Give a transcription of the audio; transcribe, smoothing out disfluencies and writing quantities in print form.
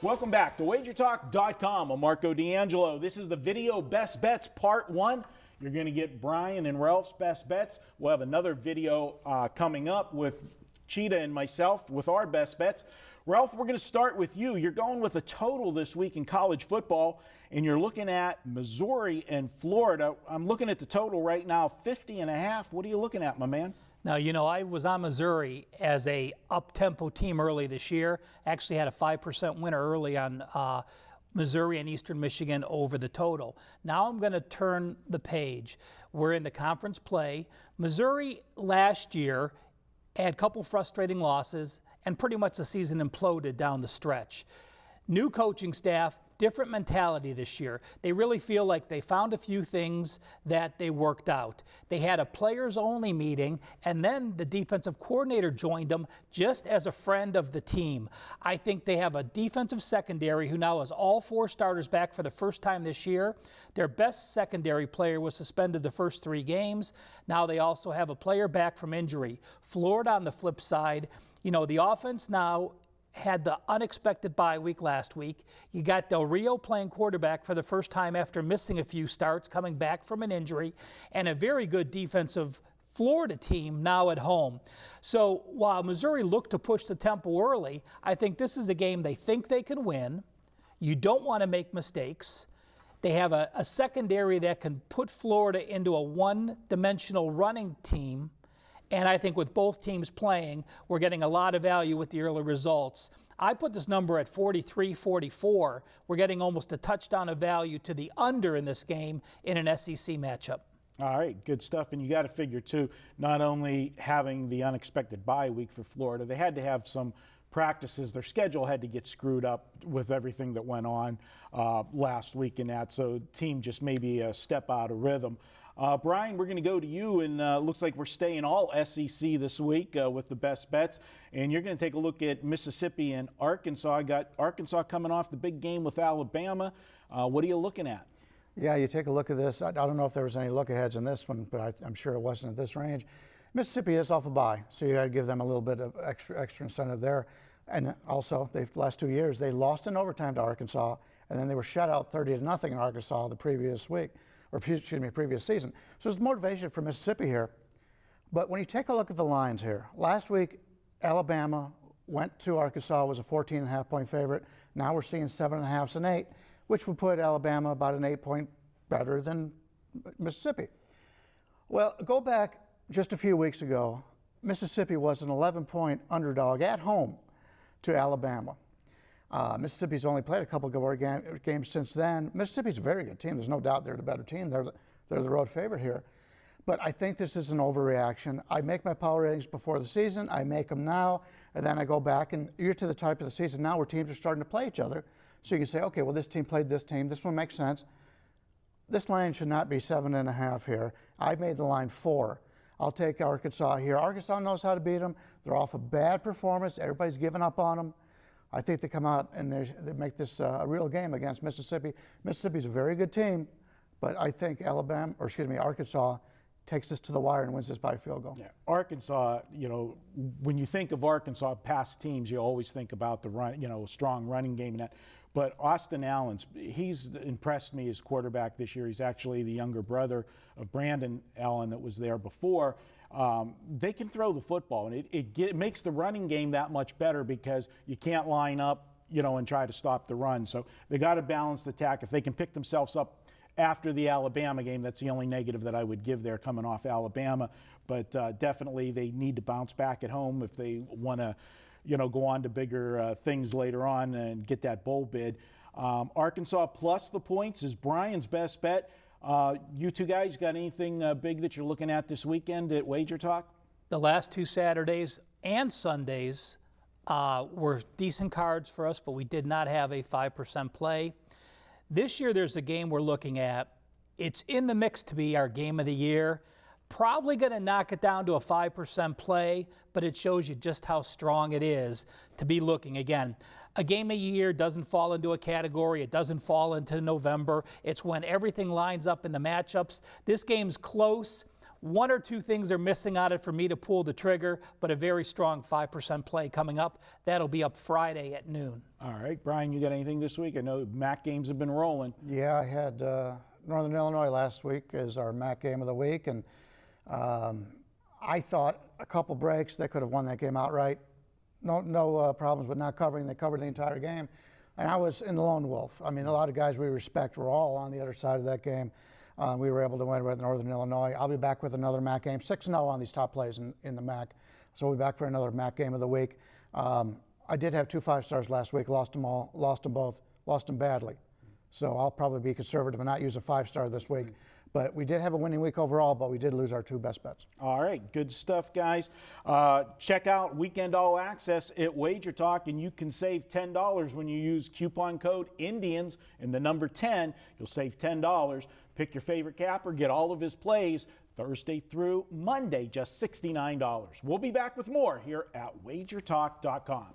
Welcome back to WagerTalk.com. I'm Marco D'Angelo. This is the video best bets part 1. You're going to get Bryan and Ralph's best bets. We'll have another video coming up with Cheetah and myself with our best bets. Ralph, we're going to start with you. You're going with a total this week in college football, and you're looking at Missouri and Florida. I'm looking at the total right now, 50.5. What are you looking at, my man? Now, you know, I was on Missouri as a up-tempo team early this year. Actually had a 5% winner early on Missouri and Eastern Michigan over the total. Now I'm going to turn the page. We're in the conference play. Missouri last year had a couple frustrating losses, and pretty much the season imploded down the stretch. New coaching staff, different mentality this year. They really feel like they found a few things that they worked out. They had a players-only meeting, and then the defensive coordinator joined them just as a friend of the team. I think they have a defensive secondary who now has all 4 starters back for the first time this year. Their best secondary player was suspended the first 3 games. Now they also have a player back from injury. Florida on the flip side, you know, the offense now had the unexpected bye week last week. You got Del Rio playing quarterback for the first time after missing a few starts, coming back from an injury, and a very good defensive Florida team now at home. So while Missouri looked to push the tempo early, I think this is a game they think they can win. You don't want to make mistakes. They have a secondary that can put Florida into a one-dimensional running team. And I think with both teams playing, we're getting a lot of value with the early results. I put this number at 43-44. We're getting almost a touchdown of value to the under in this game in an SEC matchup. All right, good stuff. And you got to figure, too, not only having the unexpected bye week for Florida, they had to have some practices. Their schedule had to get screwed up with everything that went on last week and that. So the team just maybe a step out of rhythm. Bryan, we're going to go to you, and looks like we're staying all SEC this week with the best bets. And you're going to take a look at Mississippi and Arkansas. I got Arkansas coming off the big game with Alabama. What are you looking at? Yeah, you take a look at this. I don't know if there was any look-aheads in this one, but I'm sure it wasn't at this range. Mississippi is off a bye, so you got to give them a little bit of extra incentive there. And also, the last 2 years, they lost in overtime to Arkansas, and then they were shut out 30-0 in Arkansas the previous week. Or excuse me, previous season. So there's motivation for Mississippi here. But when you take a look at the lines here, last week Alabama went to Arkansas, was a 14.5-point favorite. Now we're seeing 7.5s and 8, which would put Alabama about an 8-point better than Mississippi. Well, go back just a few weeks ago, Mississippi was an 11-point underdog at home to Alabama. Mississippi's only played a couple of games since then. Mississippi's a very good team. There's no doubt they're the better team. They're the road favorite here. But I think this is an overreaction. I make my power ratings before the season. I make them now, and then I go back, and you're to the type of the season now where teams are starting to play each other. So you can say, okay, well, this team played this team. This one makes sense. This line should not be 7.5 here. I made the line 4. I'll take Arkansas here. Arkansas knows how to beat them. They're off a bad performance. Everybody's given up on them. I think they come out and they make this a real game against Mississippi. Mississippi's a very good team, but I think Arkansas takes this to the wire and wins this by a field goal. Yeah, Arkansas, you know, when you think of Arkansas past teams, you always think about the run, you know, strong running game and that. But Austin Allen's, he's impressed me as quarterback this year. He's actually the younger brother of Brandon Allen that was there before. They can throw the football, and it makes the running game that much better because you can't line up, you know, and try to stop the run. So they got to balance the attack. If they can pick themselves up after the Alabama game, that's the only negative that I would give there coming off Alabama. But definitely they need to bounce back at home if they want to, you know, go on to bigger things later on and get that bowl bid. Arkansas plus the points is Bryan's best bet. You two guys got anything big that you're looking at this weekend at Wager Talk? The last 2 Saturdays and Sundays were decent cards for us, but we did not have a 5% play. This year there's a game we're looking at. It's in the mix to be our game of the year. Probably going to knock it down to a 5% play, but it shows you just how strong it is to be looking. Again, a game a year doesn't fall into a category. It doesn't fall into November. It's when everything lines up in the matchups. This game's close. One or two things are missing on it for me to pull the trigger, but a very strong 5% play coming up. That'll be up Friday at noon. All right, Brian, you got anything this week? I know MAC games have been rolling. Yeah, I had Northern Illinois last week as our MAC game of the week, and I thought a couple breaks, they could have won that game outright. No problems with not covering. They covered the entire game. And I was in the lone wolf. I mean, a lot of guys we respect were all on the other side of that game. We were able to win with Northern Illinois. I'll be back with another MAC game, 6-0 on these top plays in the MAC. So we'll be back for another MAC game of the week. I did have 2 5-stars last week, lost them all, lost them both, lost them badly. So I'll probably be conservative and not use a 5-star this week. But we did have a winning week overall, but we did lose our 2 best bets. All right, good stuff, guys. Check out Weekend All Access at Wager Talk, and you can save $10 when you use coupon code INDIANS and the number 10. You'll save $10. Pick your favorite capper, get all of his plays Thursday through Monday, just $69. We'll be back with more here at WagerTalk.com.